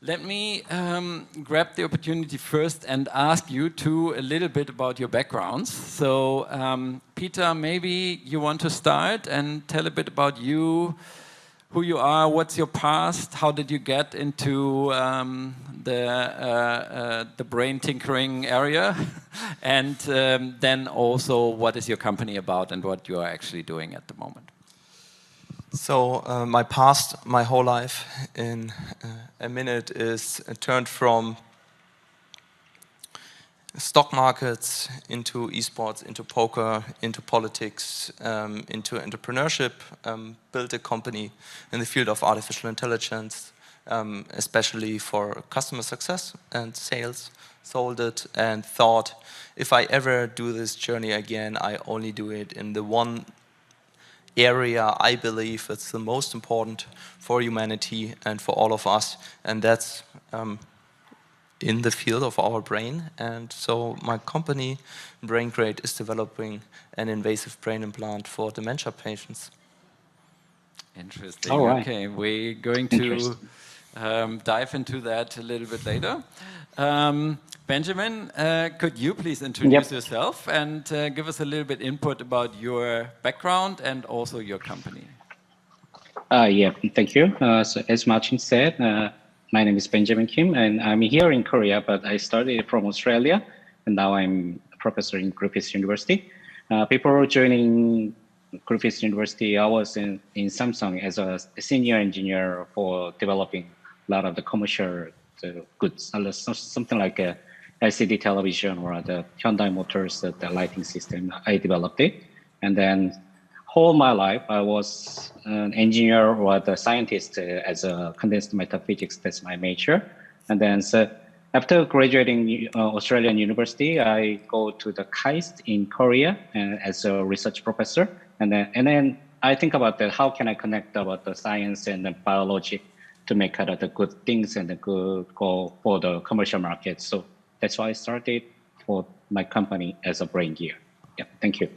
Let me grab the opportunity first and ask you two a little bit about your backgrounds. So, Peter, maybe you want to start and tell a bit about you, who you are, what's your past, how did you get into the brain tinkering area, and then also what is your company about and what you are actually doing at the moment. So my past, my whole life in a minute is turned from stock markets into esports, into poker, into politics, into entrepreneurship, built a company in the field of artificial intelligence, especially for customer success and sales, sold it and thought, if I ever do this journey again, I only do it in the one area I believe it's the most important for humanity and for all of us, and that's in the field of our brain. And so my company, Braingrade, is developing an invasive brain implant for dementia patients. Interesting. All right. Okay, we're going to dive into that a little bit later. Benjamin, could you please introduce yourself and give us a little bit input about your background and also your company? Yeah, thank you. So as Martin said, my name is Benjamin Kim, and I'm here in Korea, but I studied from Australia, and now I'm a professor in Griffith University. Before joining Griffith University, I was in Samsung as a senior engineer for developing a lot of the commercial goods, something like a LCD television or the Hyundai Motors, the lighting system. I developed it, and then whole my life I was an engineer or the scientist as a condensed matter physics. That's my major. And then so after graduating Australian University, I go to the KAIST in Korea as a research professor, and then I think about that. How can I connect about the science and the biology to make the good things and the good go for the commercial market? So that's why I started for my company as a brain gear. Yeah, thank you.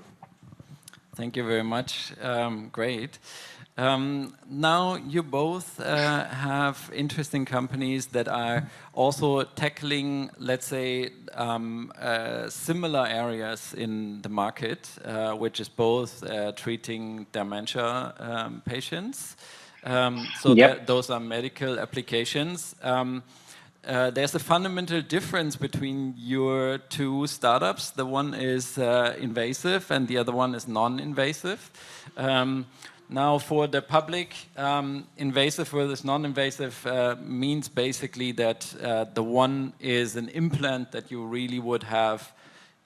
Thank you very much. Great. Now you both have interesting companies that are also tackling, let's say, similar areas in the market, which is both treating dementia patients. So those are medical applications. There's a fundamental difference between your two startups. The one is invasive and the other one is non-invasive. Now for the public, invasive versus non-invasive means basically that the one is an implant that you really would have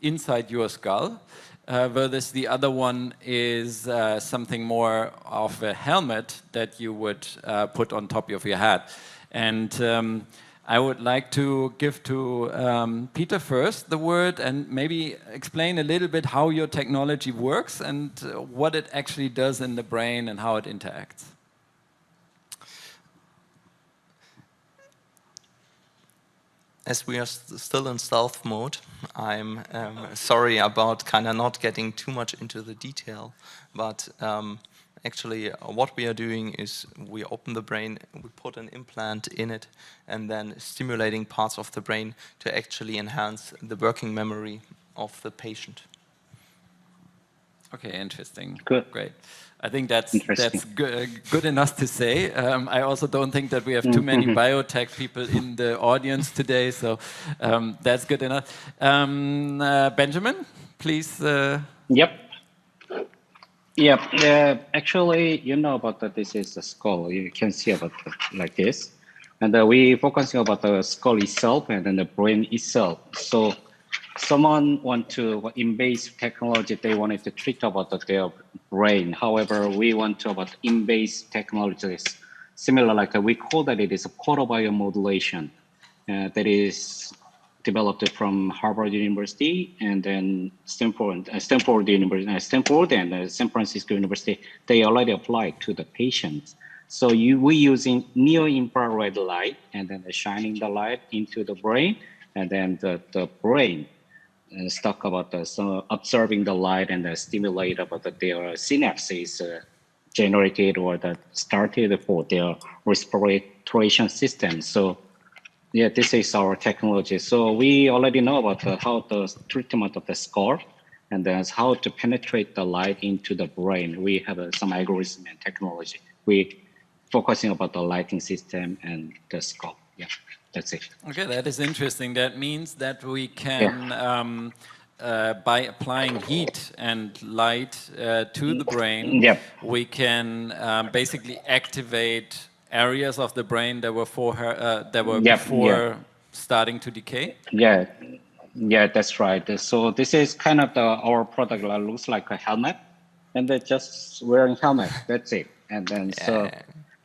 inside your skull, whereas the other one is something more of a helmet that you would put on top of your head. And I would like to give to Peter first the word and maybe explain a little bit how your technology works and what it actually does in the brain and how it interacts. As we are still in stealth mode, I'm sorry about kind of not getting too much into the detail, but actually, what we are doing is we open the brain, we put an implant in it, and then stimulating parts of the brain to actually enhance the working memory of the patient. Okay, interesting. Good. Great. I think that's good enough to say. I also don't think that we have too many biotech people in the audience today, so that's good enough. Benjamin, please. Yeah, actually, you know about that. This is the skull. You can see about like this, and we focusing about the skull itself and then the brain itself. So, someone want to invasive technology. They wanted to treat about their brain. However, we want to about invasive technologies similar like we call that it is a photobiomodulation that is developed from Harvard University and then Stanford and San Francisco University. They already applied to the patients. So we using near-infrared light and then shining the light into the brain, and then the brain talk about observing the light and stimulate about their synapses generated or started for their respiration system. So Yeah, this is our technology. So we already know about how the treatment of the skull, and then how to penetrate the light into the brain. We have some algorithm and technology. We focusing about the lighting system and the skull. Yeah, that's it. Okay, that is interesting. That means that we can, by applying heat and light to the brain, Yeah. we can basically activate areas of the brain that were before starting to decay. Yeah, yeah, that's right. So this is kind of our product that looks like a helmet, and they're just wearing helmet. That's it. And then so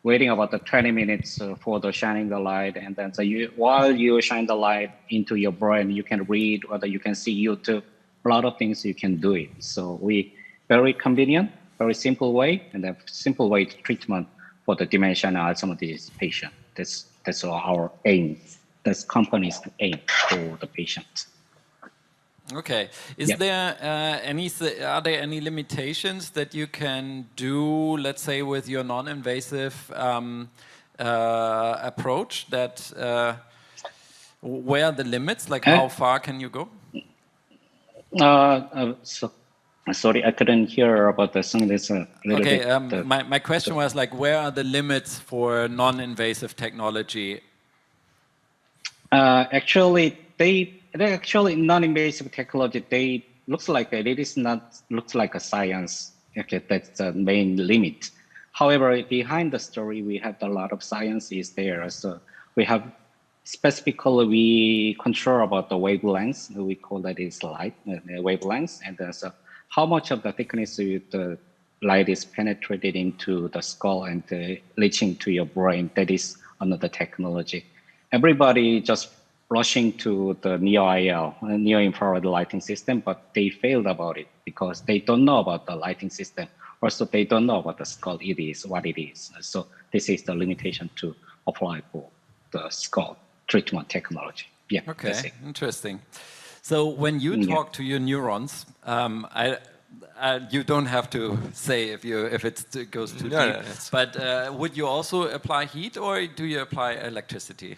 waiting about the 20 minutes for the shining the light, and then so while you shine the light into your brain, you can read, whether you can see YouTube, a lot of things you can do it. So we very convenient, very simple way, and a simple way to treatment for the dementia and Alzheimer's disease patient. That's our aim. That's company's aim for the patient. Okay. Are there any limitations that you can do, let's say, with your non-invasive approach? Where are the limits? Like, how far can you go? Sorry, I couldn't hear about the song. That's a little bit. My question was like, where are the limits for non-invasive technology? Actually, non-invasive technology. They looks like it is not looks like a science. Okay, that's the main limit. However, behind the story, we have a lot of science is there. So we have specifically we control about the wavelengths. We call that is light wavelengths, and so how much of the thickness the light is penetrated into the skull and reaching to your brain. That is another technology. Everybody just rushing to the near-IL, near-infrared lighting system, but they failed about it because they don't know about the lighting system. Also, they don't know about the skull it is, what it is. So this is the limitation to apply for the skull treatment technology. Yeah. Okay, interesting. So when you talk to your neurons, you don't have to say if it goes too deep. But would you also apply heat, or do you apply electricity?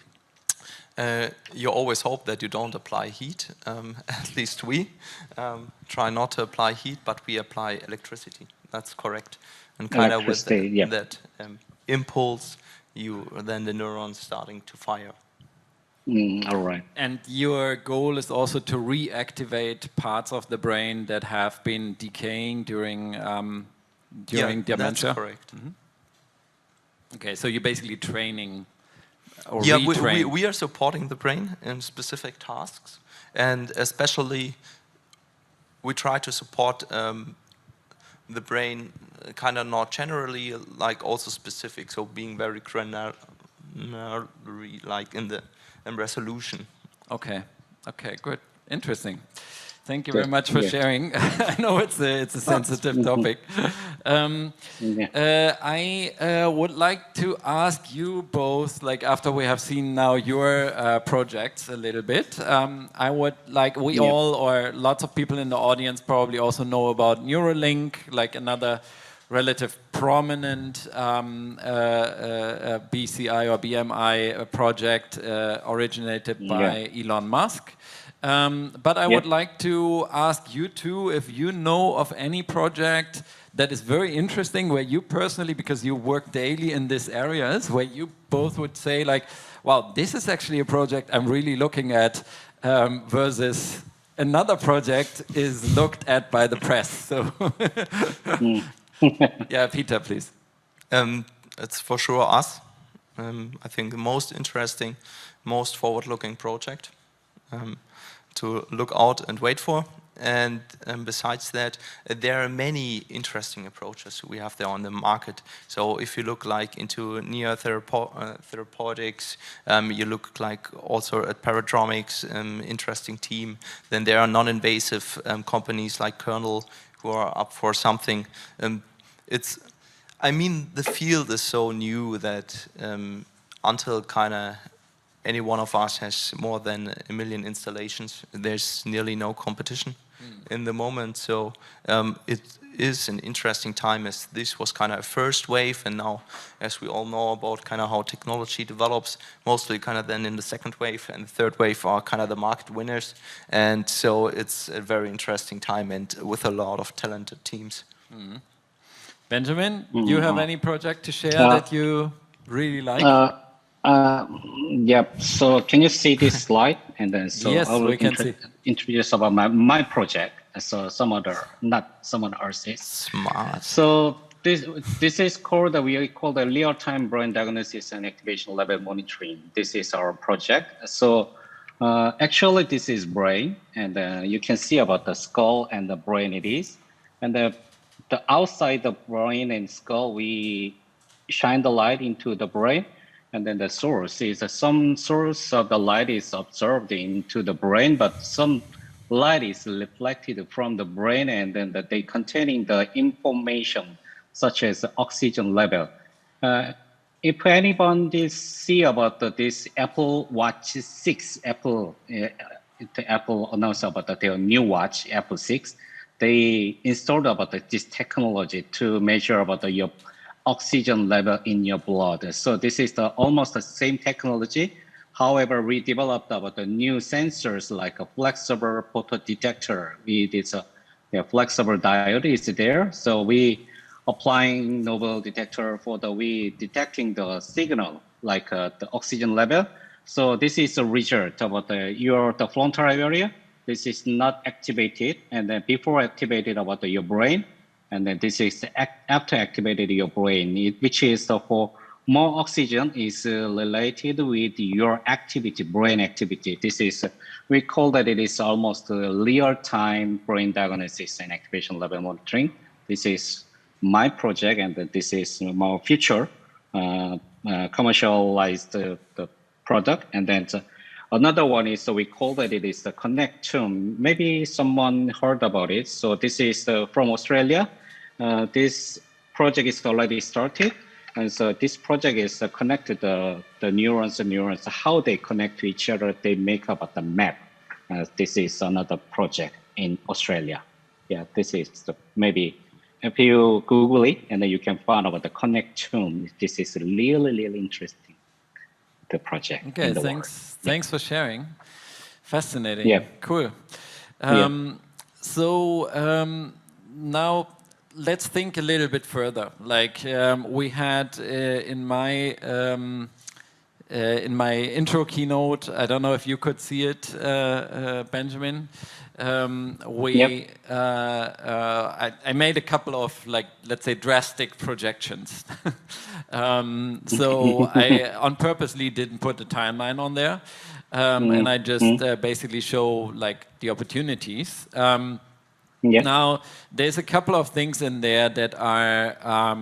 You always hope that you don't apply heat. At least we try not to apply heat, but we apply electricity. That's correct. And kind of with that impulse, then the neurons starting to fire. All right. And your goal is also to reactivate parts of the brain that have been decaying during dementia? That's correct. Okay, so you're basically training or we are supporting the brain in specific tasks, and especially we try to support the brain kind of not generally, like also specific, so being very granular, like in resolution. Okay, good, interesting. Thank you very much for sharing. I know it's a sensitive topic. I would like to ask you both, like after we have seen now your projects a little bit, I would like, all or lots of people in the audience probably also know about Neuralink, like another relative prominent BCI or BMI project originated by Elon Musk. But I would like to ask you two if you know of any project that is very interesting where you personally, because you work daily in these areas, where you both would say like, wow, this is actually a project I'm really looking at versus another project is looked at by the press. So yeah, Peter, please. It's for sure us. I think the most interesting, most forward-looking project to look out and wait for. And besides that, there are many interesting approaches we have there on the market. So if you look like into therapeutics, you look like also at paradromics, interesting team. Then there are non-invasive companies like Kernel who are up for something. I mean, the field is so new that until kind of any one of us has more than 1 million installations, there's nearly no competition in the moment. So is an interesting time, as this was kind of a first wave, and now, as we all know about kind of how technology develops, mostly kind of then in the second wave and the third wave are kind of the market winners, and so it's a very interesting time and with a lot of talented teams. Mm-hmm. Benjamin, you have any project to share that you really like? Yeah, so can you see this slide? And then so yes, I will we can see. Introduce about my project. So not someone else's. Smart. So this is called we call the real-time brain diagnosis and activation level monitoring. This is our project. So actually this is brain, and you can see about the skull and the brain it is, and the outside the brain and skull we shine the light into the brain. And then the source is some source of the light is observed into the brain, but some light is reflected from the brain, and then they containing the information such as the oxygen level. If anybody see about this Apple Watch 6, Apple announced about their new watch, Apple 6, they installed about this technology to measure about your oxygen level in your blood. So this is almost the same technology. However, we developed about the new sensors like a flexible photodetector. It's a flexible diode is there. So we applying novel detector for we detecting the signal like the oxygen level. So this is a result about the frontal area. This is not activated, and then before activated about your brain. And then this is after activated your brain, which is for more oxygen is related with your activity, brain activity. This is, we call that it is almost a real-time brain diagnosis and activation level monitoring. This is my project, and this is my future commercialized the product. And then another one is, so we call that it is the Connect Sooom. Maybe someone heard about it. So this is from Australia. This project is already started. And so this project is connected the neurons, how they connect to each other, they make up the map. This is another project in Australia. Yeah, this is maybe if you Google it, and then you can find out the Connect Sooom. This is really interesting, the project. Okay, thanks for sharing. Fascinating. Yeah. Cool. So now let's think a little bit further. Like we had in my intro keynote, I don't know if you could see it, Benjamin. I made a couple of, like, let's say, drastic projections. So I purposely didn't put a timeline on there, and I just basically show like the opportunities. Now, there's a couple of things in there that are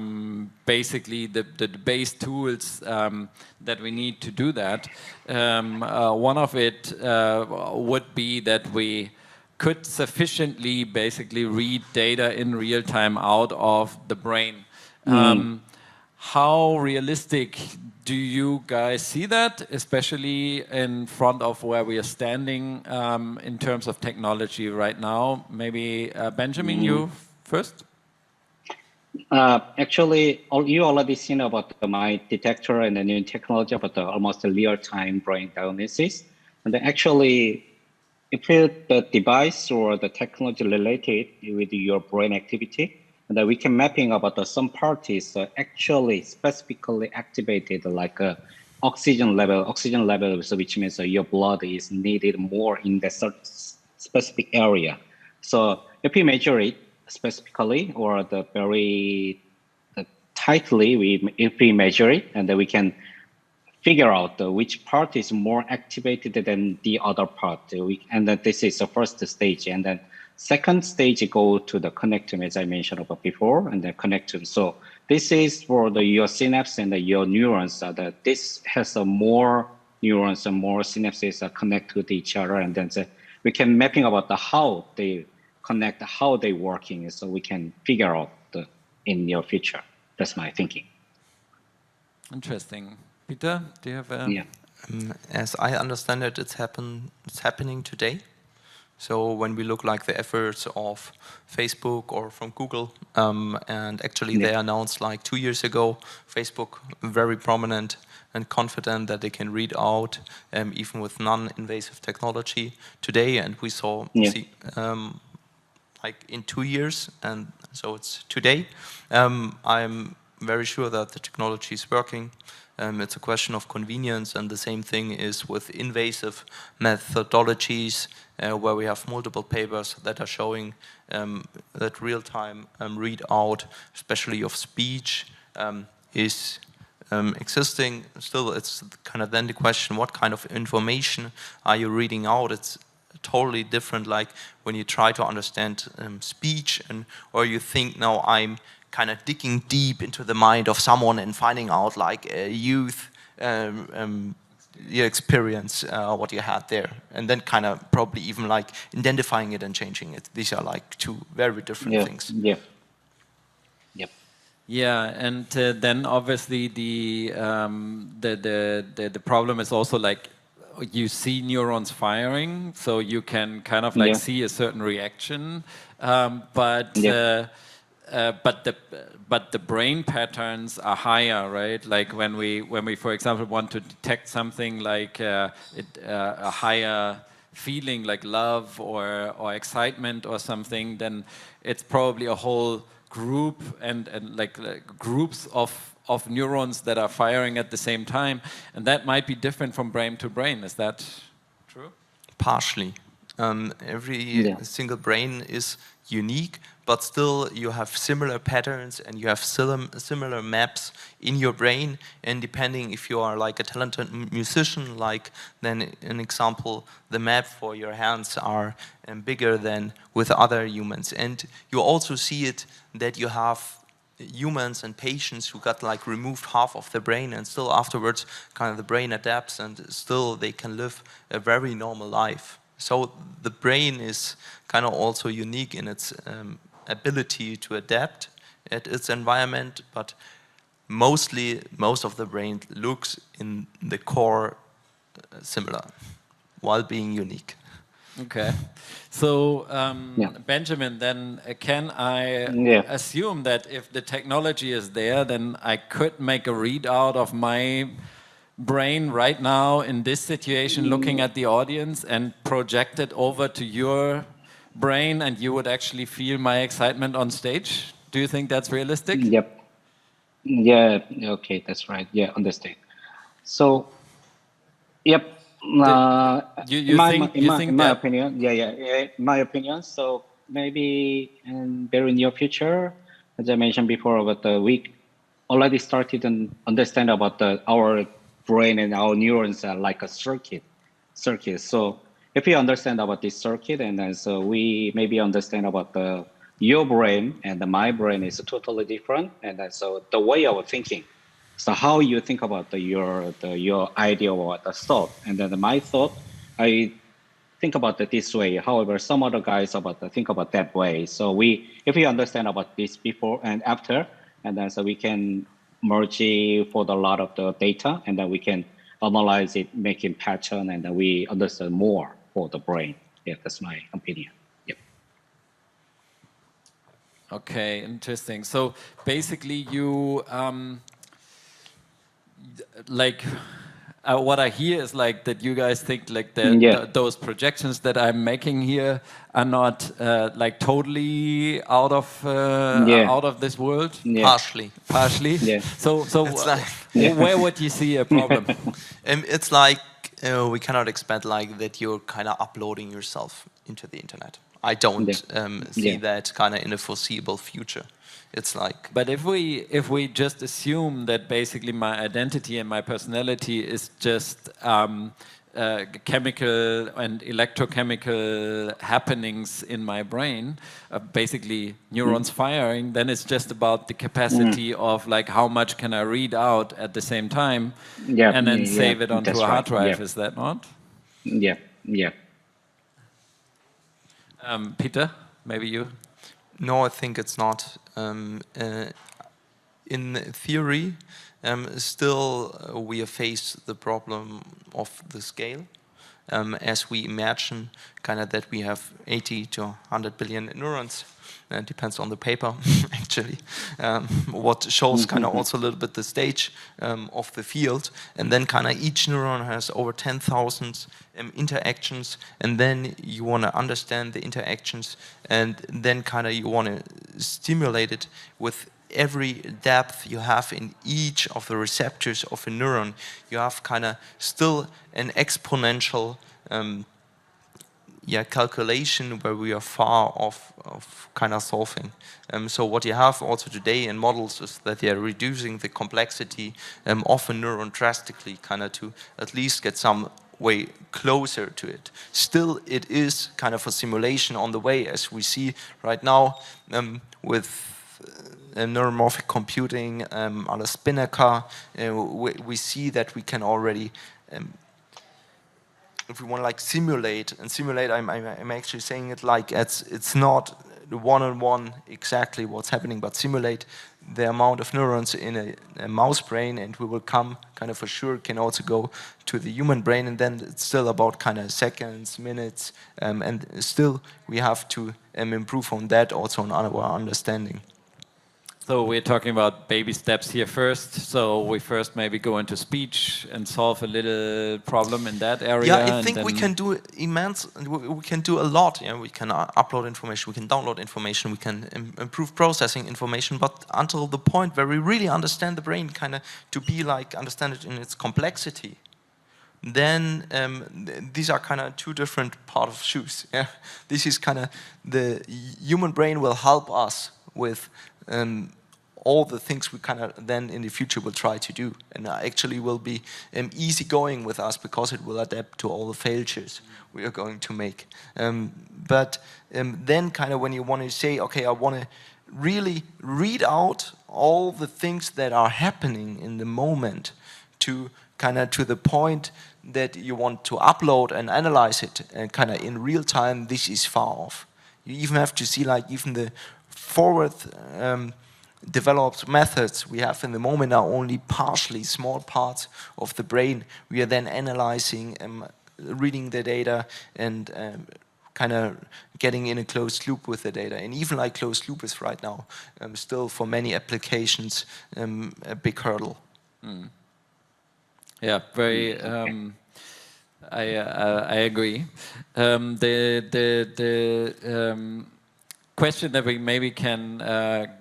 basically the base tools that we need to do that. One of it would be that we could sufficiently basically read data in real time out of the brain. How realistic do you guys see that, especially in front of where we are standing in terms of technology right now? Maybe Benjamin, you first? Actually, you already seen about my detector and the new technology about almost a real-time brain diagnosis. And then actually, if the device or the technology related with your brain activity, and then we can mapping about some parties actually specifically activated like oxygen level, so which means your blood is needed more in the specific area. So if we measure it specifically or the very tightly, if we measure it, and then we can figure out which part is more activated than the other part. And then this is the first stage. And then second stage go to the connectome, as I mentioned about before, and the connectome. So this is for your synapse and your neurons. That this has more neurons and more synapses connect with each other, and then we can mapping about how they connect, how they working, so we can figure out in your future. That's my thinking. Interesting. Peter, do you have a... As I understand it, it's happening today. So when we look like the efforts of Facebook or from Google, and actually they announced like 2 years ago, Facebook very prominent and confident that they can read out even with non-invasive technology today, and we saw like in 2 years, and so it's today. I'm very sure that the technology is working. It's a question of convenience, and the same thing is with invasive methodologies, where we have multiple papers that are showing that real-time readout, especially of speech, is existing. Still, it's kind of then the question, what kind of information are you reading out? It's totally different, like when you try to understand speech, or you think, now I'm kind of digging deep into the mind of someone and finding out like a youth your experience, what you had there, and then kind of probably even like identifying it and changing it. These are like two very different things. Yeah, and then obviously the problem is also like you see neurons firing, so you can kind of like see a certain reaction, but the brain patterns are higher, right? Like when we for example want to detect something like a higher feeling like love or excitement or something, then it's probably a whole group and like groups of neurons that are firing at the same time, and that might be different from brain to brain. Is that true? Partially. Every single brain is unique, but still you have similar patterns and you have similar maps in your brain, and depending if you are like a talented musician, like then an example, the map for your hands are bigger than with other humans. And you also see it that you have humans and patients who got like removed half of the brain, and still afterwards kind of the brain adapts and still they can live a very normal life. So the brain is kind of also unique in its ability to adapt at its environment, but most of the brain looks in the core similar, while being unique. Okay. So, Benjamin, then can I assume that if the technology is there, then I could make a readout of my brain right now in this situation, looking at the audience, and project it over to your brain, and you would actually feel my excitement on stage? Do you think that's realistic? Yep. Yeah. Okay, that's right. Yeah, understand. So, yep. In my opinion, my opinion. So maybe in very near future, as I mentioned before, about we already started and understand about our brain and our neurons are like a circuit. So if you understand about this circuit, and then so we maybe understand about your brain and my brain is totally different, and then so the way of thinking. So how you think about your idea or the thought, and then my thought, I think about it this way. However, some other guys think about that way. So if we understand about this before and after, and then so we can merge for a lot of the data, and then we can analyze it, making pattern, and then we understand more for the brain. Yeah, that's my opinion. Yep. Okay, interesting. So basically, you like. What I hear is like that you guys think like those projections that I'm making here are not like totally out of this world. Partially. Yeah. So where would you see a problem? It's like we cannot expect like that you're kind of uploading yourself into the internet. I don't see that kind of in a foreseeable future. It's like. But if we just assume that basically my identity and my personality is just chemical and electrochemical happenings in my brain, basically neurons firing, then it's just about the capacity of like how much can I read out at the same time, and then save it onto a hard drive. Is that not? Yeah. Peter, maybe you. No, I think it's not. In theory, still we have faced the problem of the scale. as we imagine kind of that we have 80 to 100 billion neurons. It depends on the paper, actually. What shows kind of also a little bit the stage of the field. And then kind of each neuron has over 10,000 interactions. And then you want to understand the interactions. And then kind of you want to stimulate it with every depth you have in each of the receptors of a neuron. You have kind of still an exponential calculation where we are far off of kind of solving. So what you have also today in models is that they are reducing the complexity of a neuron drastically, kind of to at least get some way closer to it. Still, it is kind of a simulation on the way, as we see right now with neuromorphic computing, on a Spinnaker. We see that we can already if we want to like simulate, I'm actually saying it like it's not one-on-one exactly what's happening, but simulate the amount of neurons in a mouse brain, and we will come kind of for sure can also go to the human brain, and then it's still about kind of seconds, minutes, and still we have to improve on that also on our understanding. So we're talking about baby steps here first. So we first maybe go into speech and solve a little problem in that area. Yeah, I think we can do immense. We can do a lot. Yeah, we can upload information, we can download information, we can improve processing information. But until the point where we really understand the brain, kind of to be like understand it in its complexity, then these are kind of two different part of shoes. Yeah, this is kind of the human brain will help us with all the things we kind of then in the future will try to do, and actually will be easy going with us because it will adapt to all the failures we are going to make. But then kind of when you want to say, okay, I want to really read out all the things that are happening in the moment to kind of to the point that you want to upload and analyze it and kind of in real time, this is far off. You even have to see like even the forward developed methods we have in the moment are only partially small parts of the brain. We are then analyzing, reading the data, and kind of getting in a closed loop with the data. And even like closed loop is right now still for many applications a big hurdle. Mm. Yeah, very. I agree. Question that we maybe can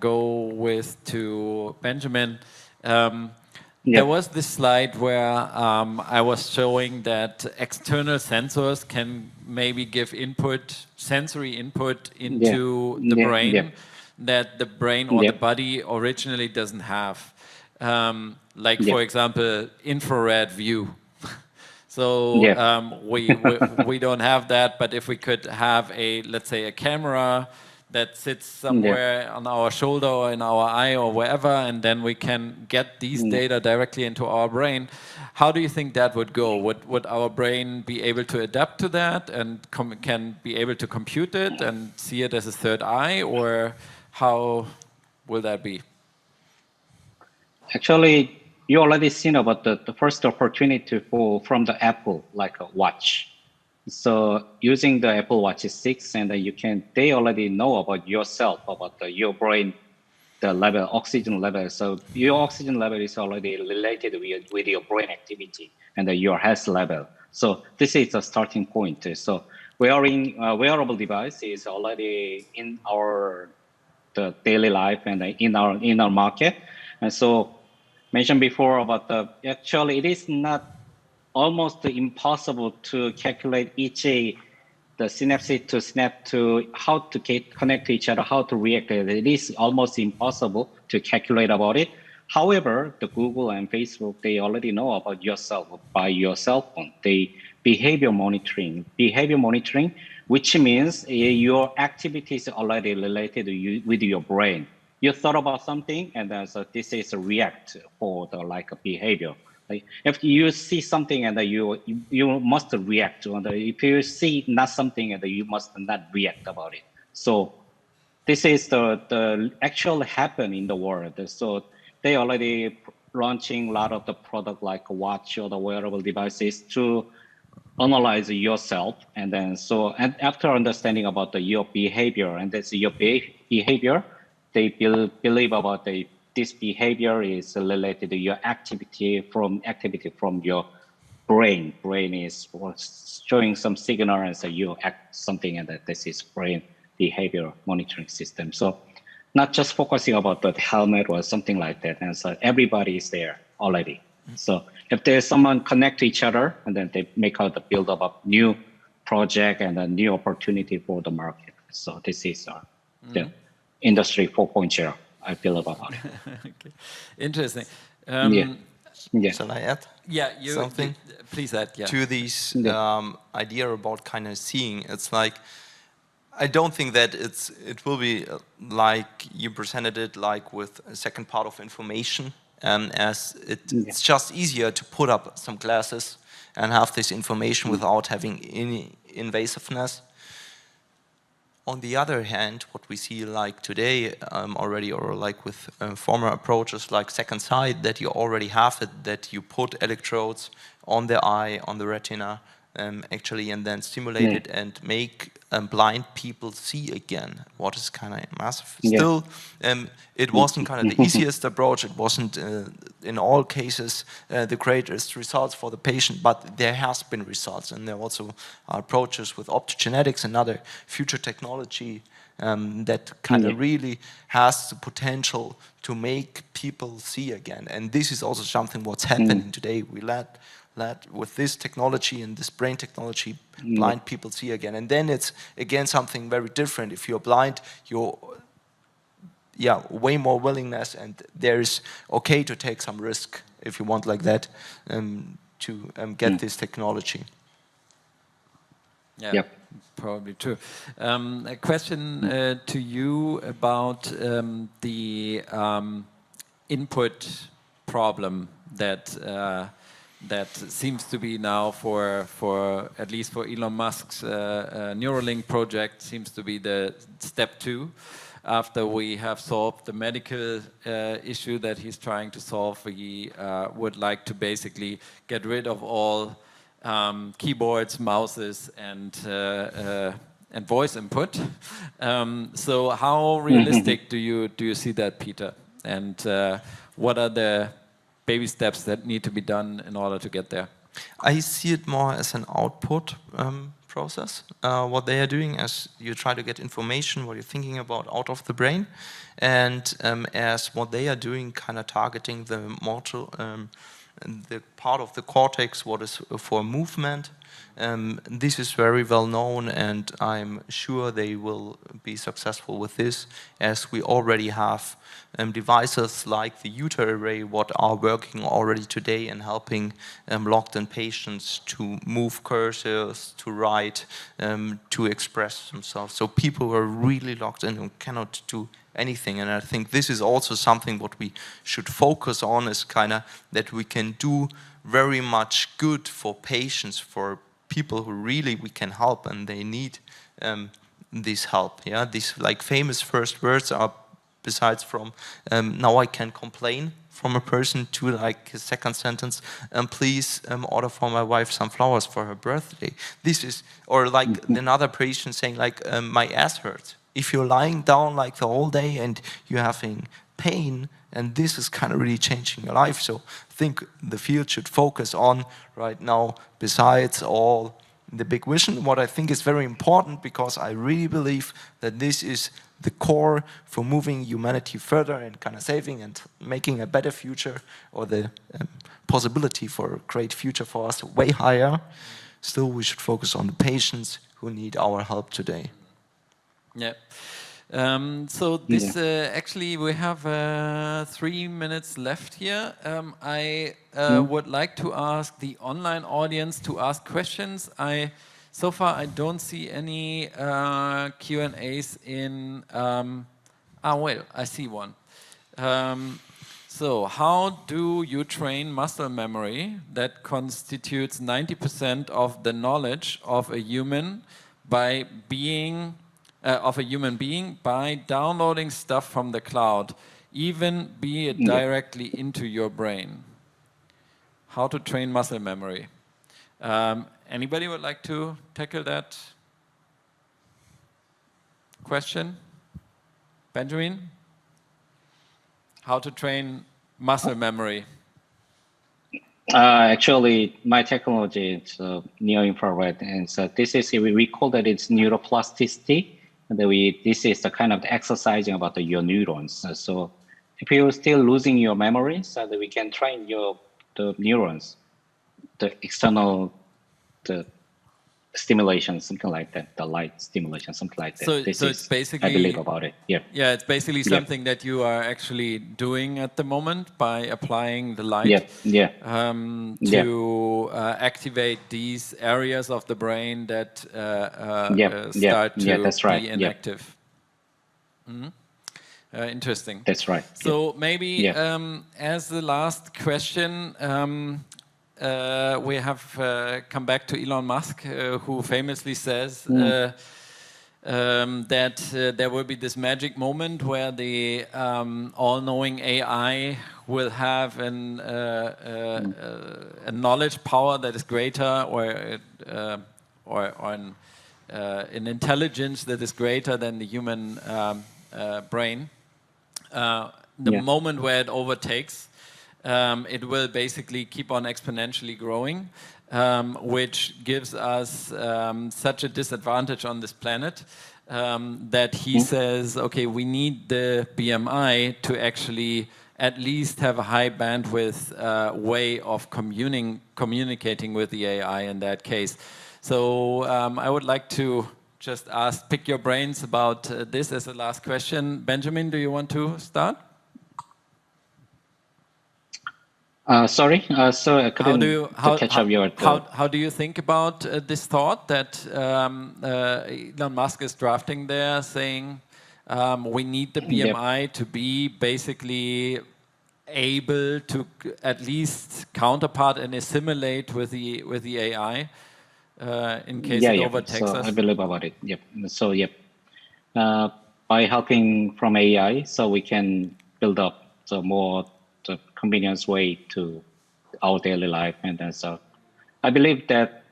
go with to Benjamin. There was this slide where I was showing that external sensors can maybe give input, sensory input into the brain that the brain or the body originally doesn't have. Like, for example, infrared view. So we don't have that, but if we could have a, let's say, a camera that sits somewhere on our shoulder or in our eye or wherever, and then we can get these data directly into our brain. How do you think that would go? Would our brain be able to adapt to that and can be able to compute it and see it as a third eye, or how will that be? Actually, you already seen about the first opportunity from the Apple, like a watch. So using the Apple Watch 6, and they already know about yourself, about your brain, the level, oxygen level. So your oxygen level is already related with your brain activity and your health level. So this is a starting point. So wearing a wearable device is already in the daily life and in our market. And so mentioned before about actually it is not almost impossible to calculate the synapse to snap to how to connect to each other, how to react. It is almost impossible to calculate about it. However, the Google and Facebook, they already know about yourself by your cell phone. They behavior monitoring, which means your activity is already related with your brain. You thought about something, and then so this is a react for the behavior. Like if you see something and you must react, and if you see not something and you must not react about it. So this is the actual happen in the world. So they already launching a lot of the product like a watch or the wearable devices to analyze yourself, and then and after understanding about your behavior, and that's your behavior, they believe about this behavior is related to your activity from your brain. Brain is showing some signal, and so you act something, and that this is brain behavior monitoring system. So not just focusing about the helmet or something like that, and so everybody is there already. So if there's someone connect to each other, and then they make out the build up of new project and a new opportunity for the market. So this is the industry 4.0 I feel about it. Okay. Interesting. Yeah. Shall I add something? Please add, to this idea about kind of seeing. It's like, I don't think that it will be like you presented it, like with a second part of information, as it's just easier to put up some glasses and have this information without having any invasiveness. On the other hand, what we see like today already, or like with former approaches like second sight, that you already have it, that you put electrodes on the eye, on the retina, actually, and then stimulate it and make blind people see again, what is kind of massive. Still, it wasn't kind of the easiest approach. It wasn't in all cases the greatest results for the patient, but there has been results, and there also are approaches with optogenetics and other future technology that kind of really has the potential to make people see again. And this is also something what's happening today. We let with this technology and this brain technology, blind people see again. And then it's, again, something very different. If you're blind, you're, way more willingness, and there's okay to take some risk, if you want like that, to get this technology. Yeah, probably true. A question to you about the input problem that seems to be now for at least for Elon Musk's Neuralink project, seems to be the step 2. After we have solved the medical issue that he's trying to solve, he would like to basically get rid of all keyboards, mouses, and voice input. So how realistic do you see that, Peter? And what are the baby steps that need to be done in order to get there? I see it more as an output process. What they are doing as you try to get information, what you're thinking about out of the brain, and as what they are doing, kind of targeting the motor, the part of the cortex, what is for movement. This is very well known, and I'm sure they will be successful with this, as we already have devices like the Utah array what are working already today and helping locked-in patients to move cursors, to write, to express themselves. So people who are really locked in and cannot do anything. And I think this is also something what we should focus on, is kind of that we can do very much good for patients, for people who really we can help, and they need this help. Yeah, these like famous first words are, besides from now I can complain, from a person, to like his second sentence, please order for my wife some flowers for her birthday. This is, or like another patient saying like my ass hurts. If you're lying down like the whole day and you're having pain, and this is kind of really changing your life. So I think the field should focus on right now, besides all the big vision, what I think is very important, because I really believe that this is the core for moving humanity further and kind of saving and making a better future, or the possibility for a great future for us way higher. Still, we should focus on the patients who need our help today. Yeah. So this actually we have 3 minutes left here. I would like to ask the online audience to ask questions. So far I don't see any Q&As in. Well, I see one. So how do you train muscle memory that constitutes 90% of the knowledge of a human by being human being by downloading stuff from the cloud, even be it directly into your brain? How to train muscle memory? Anybody would like to tackle that question? Benjamin? How to train muscle memory? Actually, my technology is near-infrared, and so this is, we call that it's neuroplasticity. And this is the kind of exercising about your neurons. So if you're still losing your memories, so that we can train the neurons, the external stimulation, something like that, the light stimulation, something like that. So it's basically, I believe about it. Yeah. Yeah, it's basically something that you are actually doing at the moment by applying the light. To activate these areas of the brain that start to be inactive. Interesting. That's right. So maybe as the last question, we have come back to Elon Musk, who famously says that there will be this magic moment where the all-knowing AI will have a knowledge power that is greater, or an intelligence that is greater than the human brain. The moment where it overtakes, it will basically keep on exponentially growing, which gives us such a disadvantage on this planet that he says, okay, we need the BMI to actually at least have a high bandwidth way of communicating with the AI in that case. So I would like to just pick your brains about this as the last question. Benjamin, do you want to start? Sorry, so I couldn't catch up your thought. How do you think about this thought that Elon Musk is drafting there, saying we need the BMI to be basically able to at least counterpart and assimilate with the AI in case it overtakes us? I believe about it. So by helping from AI, so we can build up more the convenience way to our daily life, and then so I believe that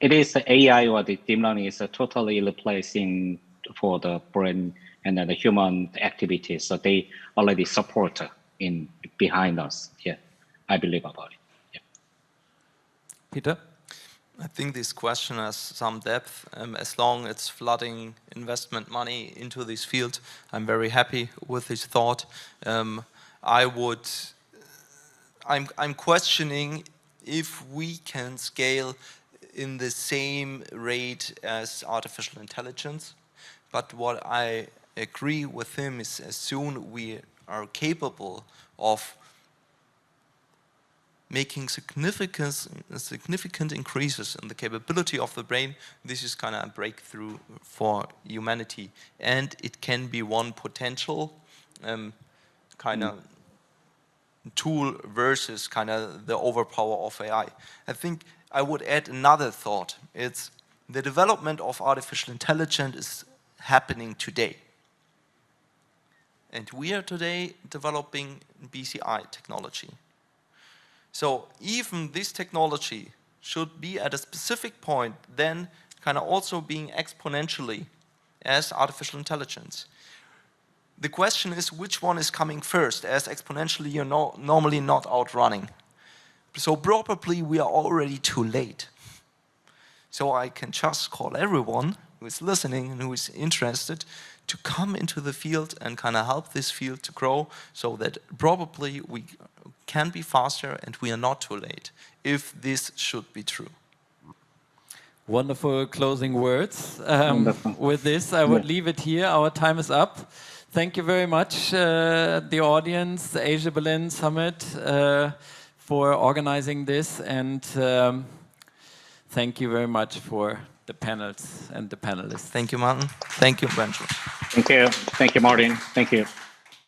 it is the AI or the deep learning is totally replacing for the brain and then the human activities. So they already support in behind us. I believe about it. Peter? I think this question has some depth. As long as it's flooding investment money into this field, I'm very happy with this thought. I'm questioning if we can scale in the same rate as artificial intelligence. But what I agree with him is as soon we are capable of making significant increases in the capability of the brain, this is kind of a breakthrough for humanity. And it can be one potential kind of tool versus kind of the overpower of AI. I think I would add another thought. It's the development of artificial intelligence is happening today. And we are today developing BCI technology. So even this technology should be at a specific point then kind of also being exponentially as artificial intelligence. The question is which one is coming first, as exponentially you're normally not outrunning. So probably we are already too late. So I can just call everyone who is listening and who is interested to come into the field and kind of help this field to grow so that probably we can be faster and we are not too late, if this should be true. Wonderful closing words. With this, I would leave it here. Our time is up. Thank you very much, the audience, the AsiaBerlin Summit, for organizing this, and thank you very much for the panels and the panelists. Thank you, Marten. Thank you, Benjamin. Thank you. Thank you, Martin. Thank you.